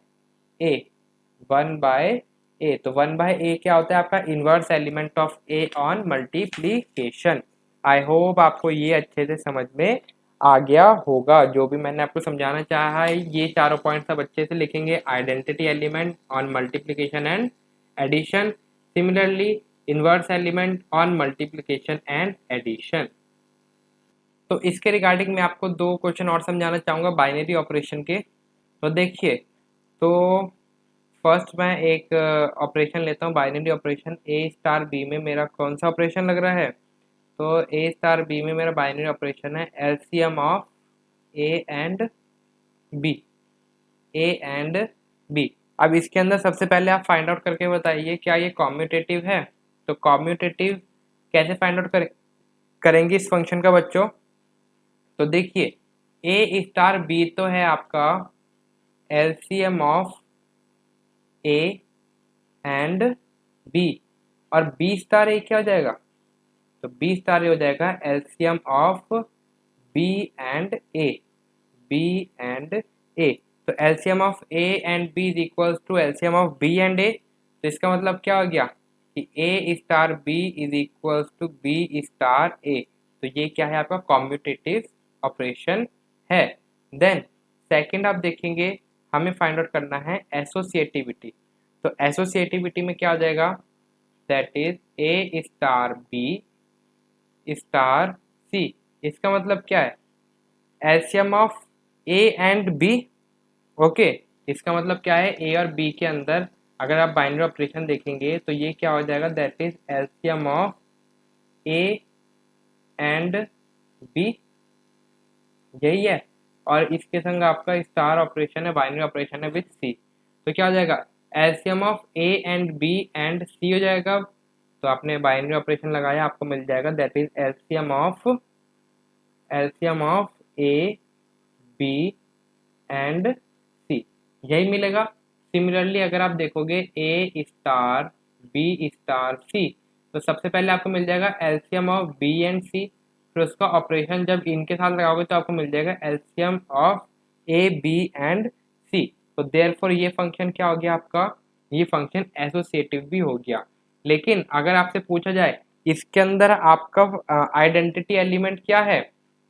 Speaker 1: 1/a। तो 1/a क्या होता है? आपका inverse element of a on multiplication. I hope आपको ये अच्छे से समझ में आ गया होगा। जो भी मैंने आपको समझाना चाहा है ये चारों पॉइंट्स आप अच्छे से लिखेंगे। Identity element on multiplication and addition, similarly inverse element on multiplication and addition. तो इसके रिगार्डिंग मैं आपको दो क्वेश्चन और समझाना चाहूँगा बाइनरी ऑपरेशन के। तो देखिए, तो फर्स्ट मैं एक ऑपरेशन लेता हूँ बाइनरी ऑपरेशन। ए स्टार बी में मेरा कौन सा ऑपरेशन लग रहा है? तो ए स्टार बी में मेरा बाइनरी ऑपरेशन है LCM of A and B, A and B. अब इसके अंदर सबसे पहले आप फाइंड आउट करके बताइए क्या ये कॉम्यूटेटिव है? तो कॉम्यूटेटिव कैसे फाइंड आउट करेंगे इस फंक्शन का बच्चों? तो देखिए, ए स्टार बी तो है आपका LCM of A and b, और बी स्टार ए क्या हो जाएगा? तो बी स्टार ए हो जाएगा LCM of b and a, b and a. तो LCM of A and b is equals to LCM of b and a. तो इसका मतलब क्या हो गया कि a star B is equals to b star a. तो ये क्या है? आपका कॉम्यूटेटिव ऑपरेशन है। देन सेकंड आप देखेंगे, हमें फाइंड आउट करना है एसोसिएटिविटी। तो एसोसिएटिविटी में क्या हो जाएगा? That is A star b star c. इसका मतलब क्या है? LCM of A and b. Okay, इसका मतलब क्या है? ए और बी के अंदर अगर आप बाइनरी ऑपरेशन देखेंगे तो ये क्या हो जाएगा? That is LCM of A and b, यही है। और इसके संग आपका स्टार ऑपरेशन है, बाइनरी ऑपरेशन है विथ सी। तो क्या हो जाएगा? LCM of A and b and c हो जाएगा। तो आपने बाइनरी ऑपरेशन लगाया, आपको मिल जाएगा that is LCM of a b and c, यही मिलेगा। सिमिलरली अगर आप देखोगे a star b star c, तो सबसे पहले आपको मिल जाएगा LCM of b and c. फिर उसका ऑपरेशन जब इनके साथ लगाओगे तो आपको मिल जाएगा LCM of a b and c. तो देयरफॉर ये फंक्शन क्या हो गया आपका? ये फंक्शन एसोसिएटिव भी हो गया। लेकिन अगर आपसे पूछा जाए इसके अंदर आपका आइडेंटिटी एलिमेंट क्या है,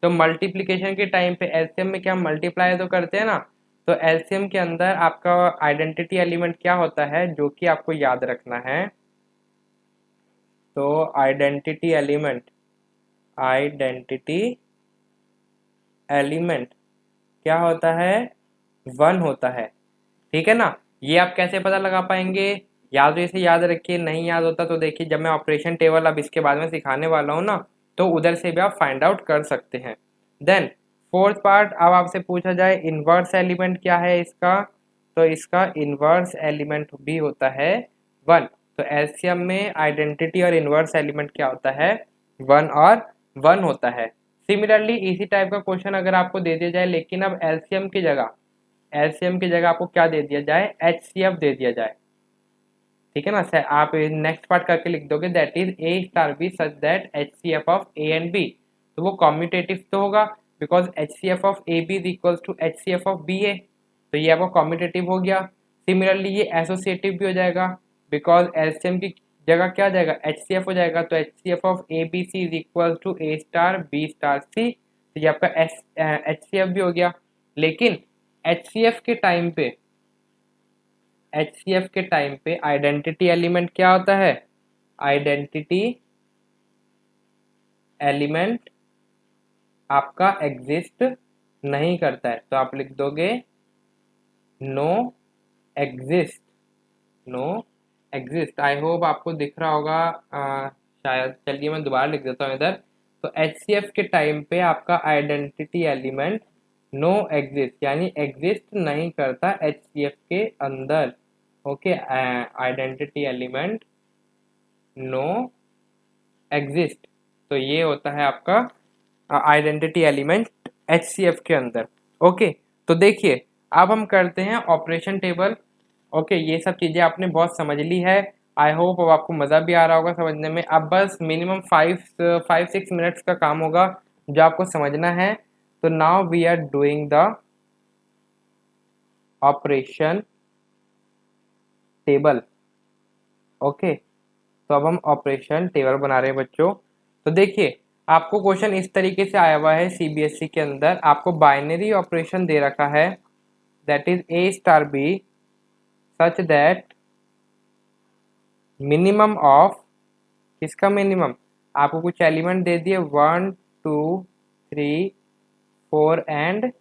Speaker 1: तो मल्टीप्लिकेशन के टाइम पे एलसीएम में क्या मल्टीप्लाई तो करते हैं ना, तो एलसीएम के अंदर आपका आइडेंटिटी एलिमेंट क्या होता है जो कि आपको याद रखना है? तो आइडेंटिटी एलिमेंट क्या होता है? 1 होता है। ठीक है ना? ये आप कैसे पता लगा पाएंगे? याद इसे याद रखिए, नहीं याद होता तो देखिए जब मैं ऑपरेशन टेबल अब इसके बाद में सिखाने वाला हूँ ना, तो उधर से भी आप फाइंड आउट कर सकते हैं। देन फोर्थ पार्ट, अब आपसे पूछा जाए इन्वर्स एलिमेंट क्या है इसका, तो इसका इन्वर्स एलिमेंट भी होता है 1। तो एलसीएम में आइडेंटिटी और इन्वर्स एलिमेंट क्या होता है? 1 और 1 होता है। सिमिलरली इसी टाइप का क्वेश्चन अगर आपको दे दिया जाए, लेकिन अब एलसीएम की जगह आपको क्या दे दिया जाए? एचसीएफ दे दिया जाए। ठीक है ना? आप नेक्स्ट पार्ट करके लिख दोगे that is A star b such that HCF of A and b. तो वो कॉम्यूटेटिव तो होगा because HCF of a b is equals to HCF of b a. तो ये आपका कॉम्यूटेटिव हो गया। सिमिलरली ये एसोसिएटिव भी हो जाएगा बिकॉज एलसीएम की जगह क्या आ जाएगा? एचसीएफ हो जाएगा। तो HCF of a b c is equal to a star b star c. तो ये आपका एचसीएफ भी हो गया। लेकिन एचसीएफ के टाइम पे आइडेंटिटी एलिमेंट क्या होता है? आइडेंटिटी एलिमेंट आपका एग्जिस्ट नहीं करता है। तो आप लिख दोगे no exist, no exist. I hope आपको दिख रहा होगा शायद। चलिए मैं दोबारा लिख देता हूँ इधर। तो एचसीएफ के टाइम पे आपका आइडेंटिटी एलिमेंट नो एग्जिस्ट यानी एग्जिस्ट नहीं करता एचसीएफ के अंदर। Okay, identity element no exist तो ये होता है आपका आइडेंटिटी एलिमेंट HCF के अंदर। ओके, तो देखिए अब हम करते हैं ऑपरेशन टेबल। ओके, ये सब चीज़ें आपने बहुत समझ ली है। आई होप अब आपको मज़ा भी आ रहा होगा समझने में। अब बस मिनिमम 5-6 मिनट्स का काम होगा जो आपको समझना है। तो now we are doing the operation table. Okay, तो अब हम ऑपरेशन टेबल बना रहे हैं बच्चों। तो देखिए आपको क्वेश्चन इस तरीके से आया हुआ है CBSE के अंदर। आपको बाइनरी ऑपरेशन दे रखा है, that is A star B such that minimum of, किसका मिनिमम, आपको कुछ एलिमेंट दे दिए 1 2 3 4 एंड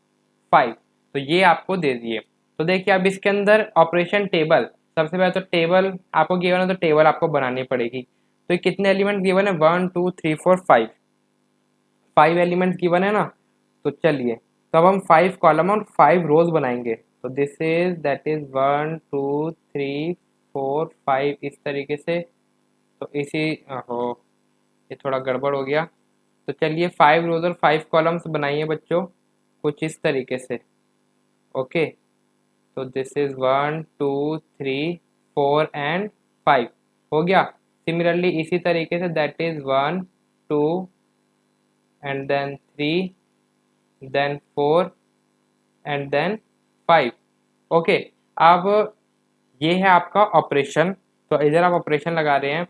Speaker 1: 5, तो ये आपको दे दिए। तो देखिए अब इसके अंदर ऑपरेशन टेबल, सबसे पहले तो टेबल आपको गिवन है तो टेबल आपको बनानी पड़ेगी। तो ये कितने एलिमेंट गिवन है, 1 2 3 4 5, 5 एलिमेंट्स गिवन है ना। तो चलिए, तो अब हम 5 कॉलम और 5 रोज बनाएंगे। तो दिस इज दैट इज 1 2 3 4 5 इस तरीके से। तो इसी हो, ये थोड़ा गड़बड़ हो गया। तो चलिए 5 रोज और 5 कॉलम्स बनाइए बच्चों कुछ इस तरीके से। ओके, तो दिस इज 1 2 3 4 एंड 5 हो गया। सिमिलरली इसी तरीके से that is 1 2 and then 3 then 4 and then 5। Okay, अब ये है आपका ऑपरेशन। तो इधर आप ऑपरेशन लगा रहे हैं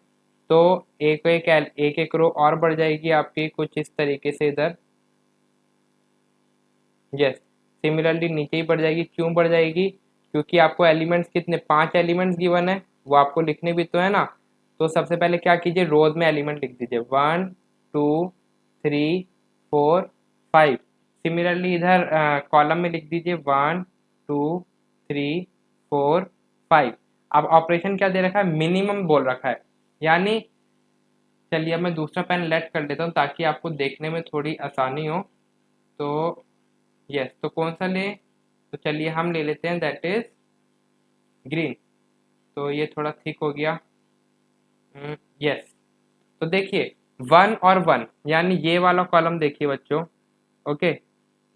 Speaker 1: तो एक रो और बढ़ जाएगी आपकी कुछ इस तरीके से इधर। यस, सिमिलरली नीचे ही बढ़ जाएगी। क्यों बढ़ जाएगी, क्योंकि आपको एलिमेंट्स कितने, 5 एलिमेंट्स गिवन है, वो आपको लिखने भी तो है ना। तो सबसे पहले क्या कीजिए, रोज में एलिमेंट लिख दीजिए 1 2 3 4 5। सिमिलरली इधर कॉलम में लिख दीजिए 1 2 3 4 5। अब ऑपरेशन क्या दे रखा है, मिनिमम बोल रखा है, यानी चलिए अब मैं दूसरा पेन लेट कर लेता हूँ ताकि आपको देखने में थोड़ी आसानी हो। तो यस, तो कौन सा लें, तो चलिए हम ले लेते हैं दैट इज ग्रीन। तो ये थोड़ा थिक हो गया। यस, तो देखिए 1 और 1 यानी ये वाला कॉलम देखिए बच्चों। ओके,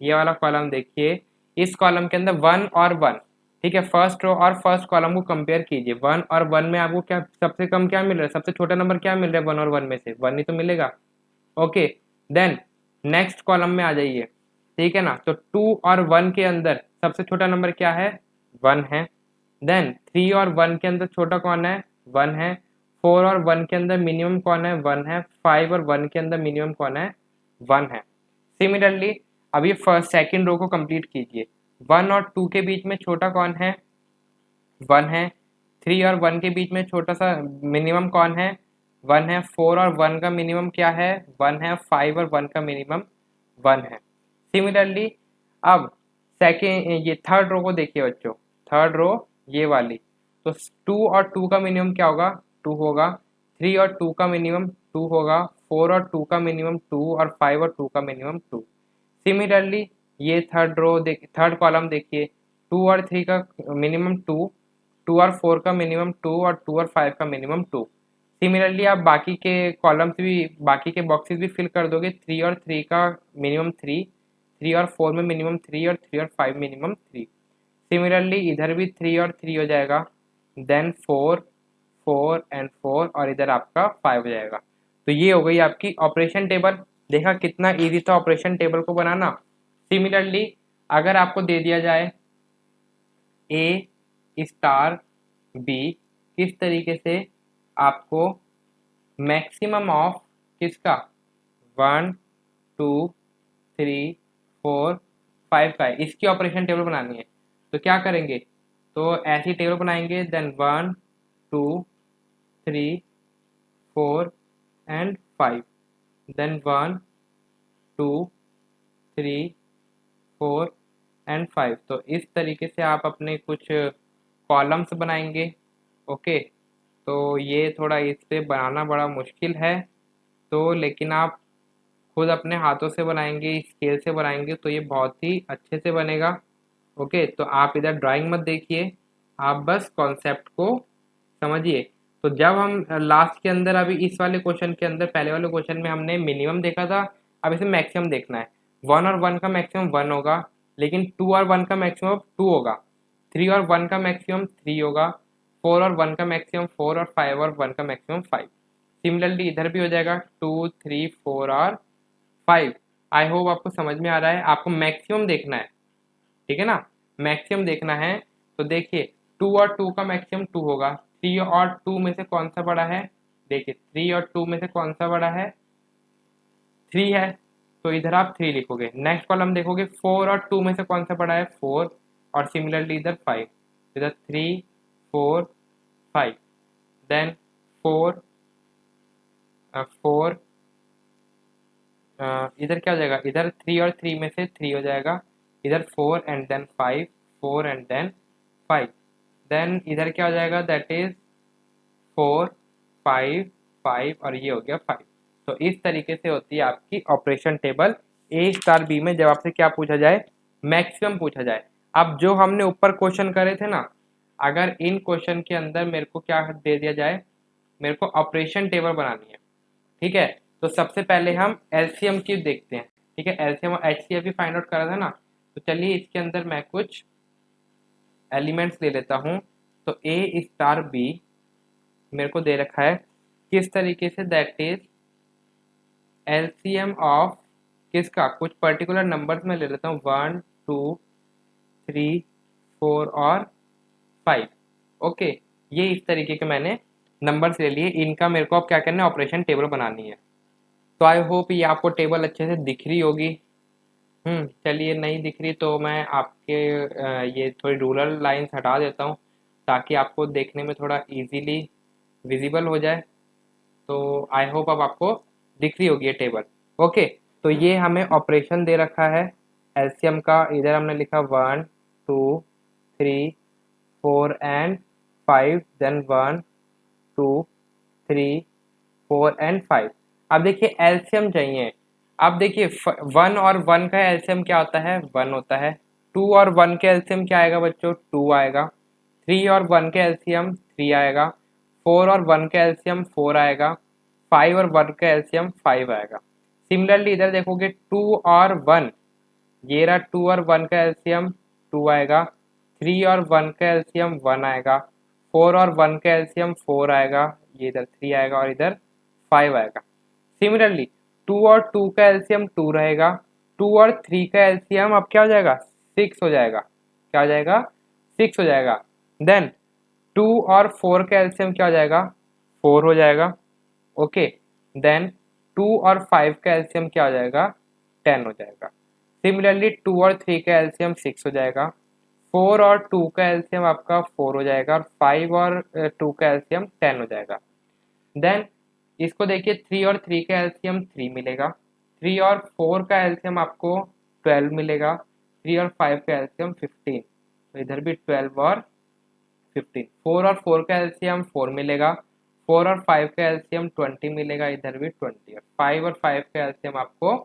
Speaker 1: ये वाला कॉलम देखिए, इस कॉलम के अंदर 1 और 1, ठीक है। फर्स्ट रो और फर्स्ट कॉलम को कंपेयर कीजिए। 1 और 1 में आपको क्या सबसे कम क्या मिल रहा है, सबसे छोटा नंबर क्या मिल रहा है, 1 और 1 में से 1 ही तो मिलेगा। ओके, देन नेक्स्ट कॉलम में आ जाइए, ठीक है ना। तो 2 और 1 के अंदर सबसे छोटा नंबर क्या है, 1 है। देन 3 और 1 के अंदर छोटा कौन है, 1 है। 4 और 1 के अंदर मिनिमम कौन है, 1 है। 5 और 1 के अंदर मिनिमम कौन है, 1 है। सिमिलरली अब ये फर्स्ट सेकेंड रो को कंप्लीट कीजिए। 1 और 2 के बीच में छोटा कौन है, 1 है। 3 और 1 के बीच में छोटा सा मिनिमम कौन है, 1 है। 4 और 1 का मिनिमम क्या है, 1 है। 5 और 1 का मिनिमम 1 है। सिमिलरली अब सेकेंड ये थर्ड रो को देखिए बच्चों, थर्ड रो ये वाली। तो 2 और 2 का मिनिमम क्या होगा, 2 होगा। 3 और 2 का मिनिमम 2 होगा। 4 और 2 का मिनिमम 2 और 5 और 2 का मिनिमम 2। सिमिलरली ये थर्ड रो थर्ड कॉलम देखिए, 2 और 3 का मिनिमम 2, 2 और 4 का मिनिमम 2 और 2 और 5 का मिनिमम 2। सिमिलरली आप बाकी के कॉलम्स भी, बाकी के बॉक्सेस भी फिल कर दोगे। 3 और 3 का मिनिमम 3, 3 और 4 में मिनिमम 3 और 3 और 5 मिनिमम 3। सिमिलरली इधर भी 3 और 3 हो जाएगा, देन 4 4 एंड 4 और इधर आपका 5 हो जाएगा। तो ये हो गई आपकी ऑपरेशन टेबल। देखा कितना इजी था ऑपरेशन टेबल को बनाना। सिमिलरली अगर आपको दे दिया जाए ए स्टार बी, किस तरीके से आपको मैक्सिमम ऑफ किसका, 1 2 3 4 5 का है, इसकी ऑपरेशन टेबल बनानी है। तो क्या करेंगे, तो ऐसी टेबल बनाएंगे, देन 1 2 3 4 एंड 5, देन 1 2 3 4 एंड 5। तो इस तरीके से आप अपने कुछ कॉलम्स बनाएंगे। ओके, तो ये थोड़ा इससे बनाना बड़ा मुश्किल है, तो लेकिन आप खुद अपने हाथों से बनाएंगे, स्केल से बनाएंगे तो ये बहुत ही अच्छे से बनेगा। ओके, तो आप इधर ड्राइंग मत देखिए, आप बस कॉन्सेप्ट को समझिए। तो जब हम लास्ट के अंदर अभी इस वाले क्वेश्चन के अंदर पहले वाले क्वेश्चन में हमने मिनिमम देखा था, अब इसे मैक्सिमम देखना है। 1 और 1 का मैक्सिमम 1 होगा, लेकिन 2 और 1 का मैक्सिमम 2 होगा। 3 और 1 का मैक्सिमम 3 होगा। 4 और 1 का मैक्सिमम 4 और 5 और 1 का मैक्सिमम 5। सिमिलरली इधर भी हो जाएगा 2, 3, 4 और 5। आई होप आपको समझ में आ रहा है। आपको मैक्सिमम देखना है, ठीक है ना, मैक्सिमम देखना है। तो देखिए 2 और 2 का मैक्सिमम 2 होगा। 3 और 2 में से कौन सा बड़ा है? देखिए 3 और 2 में से कौन सा बड़ा है? 3 है, तो इधर आप 3 लिखोगे। नेक्स्ट कॉलम देखोगे 4 और 2 में से कौन सा बड़ा है? 4। और सिमिलरली इधर 5, इधर 3, 4, 5। देन 4, 4, इधर क्या हो जाएगा? इधर 3 और 3 में से 3 हो जाएगा। इधर 4 and then 5, 4 and then 5। Then इधर क्या हो जाएगा? दैट इज 4, 5, 5 और ये हो गया 5। तो इस तरीके से होती है आपकी ऑपरेशन टेबल ए स्टार बी में, जब आपसे क्या पूछा जाए? मैक्सिमम पूछा जाए। अब जो हमने ऊपर क्वेश्चन करे थे ना, अगर इन क्वेश्चन के अंदर मेरे को क्या दे दिया जाए? मेरे को ऑपरेशन टेबल बनानी है, ठीक है। तो सबसे पहले हम एलसीएम की देखते हैं, ठीक है। एलसीएम और एचसीएफ भी फाइंड आउट करा था ना, तो चलिए इसके अंदर मैं कुछ एलिमेंट्स ले लेता हूँ। तो ए स्टार बी मेरे को दे रखा है किस तरीके से? दैट इज एलसीएम ऑफ किसका? कुछ पर्टिकुलर नंबर्स में ले लेता हूँ, 1, 2, 3, 4 और 5। ओके, ये इस तरीके के मैंने नंबर्स ले लिए। इनका मेरे को अब क्या करना है? ऑपरेशन टेबल बनानी है। तो आई होप ये आपको टेबल अच्छे से दिख रही होगी। चलिए, नहीं दिख रही तो मैं आपके ये थोड़ी रूरल लाइंस हटा देता हूँ, ताकि आपको देखने में थोड़ा इजीली विजिबल हो जाए। तो आई होप अब आपको दिख रही होगी ये टेबल। ओके, तो ये हमें ऑपरेशन दे रखा है एलसीएम का। इधर हमने लिखा 1, 2, 3, 4 एंड 5। Then 1, 2, 3, 4 and 5। अब देखिए एलसीएम चाहिए। अब देखिए 1 और 1 का एलसीएम क्या होता है? 1 होता है। 2 और 1 के एलसीएम क्या आएगा बच्चों? 2 आएगा। 3 और 1 के एलसीएम 3 आएगा। 4 और 1 के एलसीएम 4 आएगा। 5 और 1 का एलसीएम 5 आएगा। सिमिलरली इधर देखोगे 2 और 1, ये रहा 2 और 1 का एलसीएम 2 आएगा। 3 और 1 का एलसीएम 1 आएगा। 4 और 1 का एलसीएम 4 आएगा, ये इधर 3 आएगा और इधर 5 आएगा। सिमिलरली 2 और 2 का एलसीएम 2 रहेगा। 2 और 3 का एलसीएम अब क्या हो जाएगा? 6 हो जाएगा। क्या हो जाएगा? 6 हो जाएगा। देन 2 और 4 का एलसीएम क्या हो जाएगा? 4 हो जाएगा। ओके, देन 2 और 5 का एलसीएम क्या हो जाएगा? 10 हो जाएगा। सिमिलरली 2 और 3 का एलसीएम 6 हो जाएगा। 4 और 2 का एलसीएम आपका 4 हो जाएगा और 5 और 2 का एलसीएम 10 हो जाएगा। देन इसको देखिए 3 और 3 का एलसीएम 3 मिलेगा। 3 और 4 का एलसीएम आपको 12 मिलेगा। 3 और 5 का एलसीएम 15, तो इधर भी 12 और 15। 4 और 4 का एलसीएम 4 मिलेगा। 4 और 5 का एलसीएम 20 मिलेगा, इधर भी 20। और 5 और 5 का एलसीएम आपको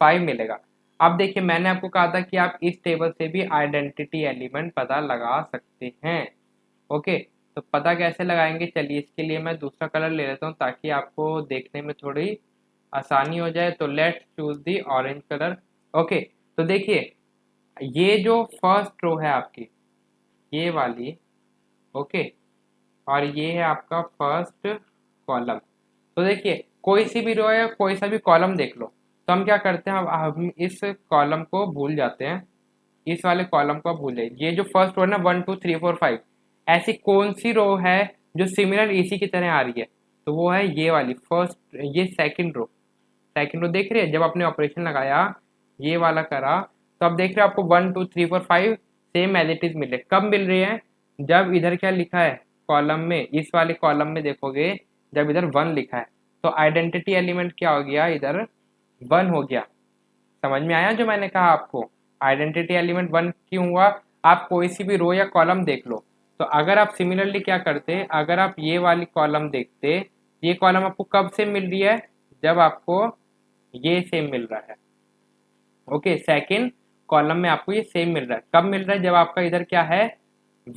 Speaker 1: 5 मिलेगा। अब देखिए मैंने आपको कहा था कि आप इस टेबल से भी आइडेंटिटी एलिमेंट पता लगा सकते हैं। ओके, तो पता कैसे लगाएंगे? चलिए इसके लिए मैं दूसरा कलर ले लेता हूँ, ताकि आपको देखने में थोड़ी आसानी हो जाए। तो let's choose the orange colour. Okay, तो देखिए ये जो फर्स्ट रो है आपकी, ये वाली, ओके, और ये है आपका फर्स्ट कॉलम। तो देखिए कोई सी भी रो या कोई सा भी कॉलम देख लो, तो हम क्या करते हैं? हम इस कॉलम को भूल जाते हैं, इस वाले कॉलम को भूल जाइए। ये जो फर्स्ट रो है ना, 1, 2, 3, 4, 5, ऐसी कौन सी रो है जो सिमिलर इसी की तरह आ रही है? तो वो है ये वाली फर्स्ट, ये सेकंड रो। सेकंड रो देख रहे हैं? जब आपने ऑपरेशन लगाया, ये वाला करा, तो अब देख रहे हो आपको 1, 2, 3, 4, 5 सेम एज इट इज मिले। कब मिल रही है? जब इधर क्या लिखा है कॉलम में, इस वाले कॉलम में देखोगे जब इधर 1 लिखा है, तो आइडेंटिटी एलिमेंट क्या हो गया? इधर 1 हो गया। समझ में आया जो मैंने कहा आपको? आइडेंटिटी एलिमेंट 1 क्यों हुआ? आप कोई सी भी रो या कॉलम देख लो, तो अगर आप सिमिलरली क्या करते, अगर आप ये वाली कॉलम देखते, ये कॉलम आपको कब से मिल रही है? जब आपको ये सेम मिल रहा है। ओके, सेकंड कॉलम में आपको ये सेम मिल रहा है। कब मिल रहा है? जब आपका इधर क्या है?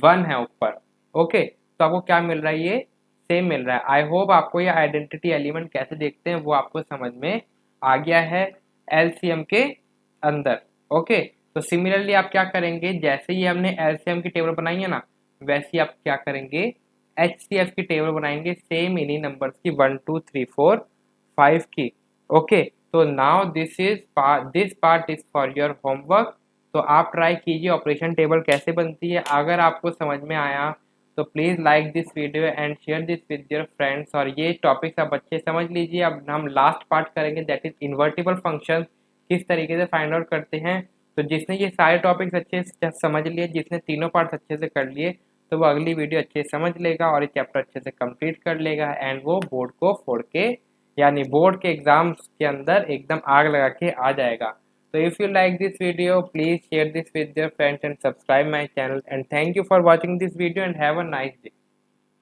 Speaker 1: 1 है ऊपर। ओके, तो आपको क्या मिल रहा है? ये सेम मिल रहा है। आई होप आपको ये आइडेंटिटी एलिमेंट कैसे देखते हैं वो आपको समझ में आ गया है एलसीएम के अंदर। ओके, तो सिमिलरली आप क्या करेंगे, जैसे ही हमने एलसीएम की टेबल बनाई है ना, वैसे ही आप क्या करेंगे, एचसीएफ की टेबल बनाएंगे सेम इन्हीं नंबर्स की 1 2 3 4 5 की। ओके, तो now this part is for your homework. तो आप ट्राई कीजिए ऑपरेशन टेबल कैसे बनती है। अगर आपको समझ में आया तो please like this video and share this with your friends. और ये टॉपिक्स आप अच्छे समझ लीजिए। अब हम लास्ट पार्ट करेंगे, दैट इज इन्वर्टिबल फंक्शन किस तरीके से फाइंड आउट करते हैं। तो जिसने ये सारे टॉपिक्स अच्छे से समझ लिए, जिसने तीनों पार्ट्स अच्छे से कर लिए, तो वो अगली वीडियो अच्छे से समझ लेगा और ये चैप्टर अच्छे से कंप्लीट कर लेगा एंड वो बोर्ड को फोड़ के, यानी बोर्ड के एग्जाम्स के अंदर एकदम आग लगा के आ जाएगा। So if you like this video, please share this with your friends and subscribe my channel, and thank you for watching this video and have a nice day.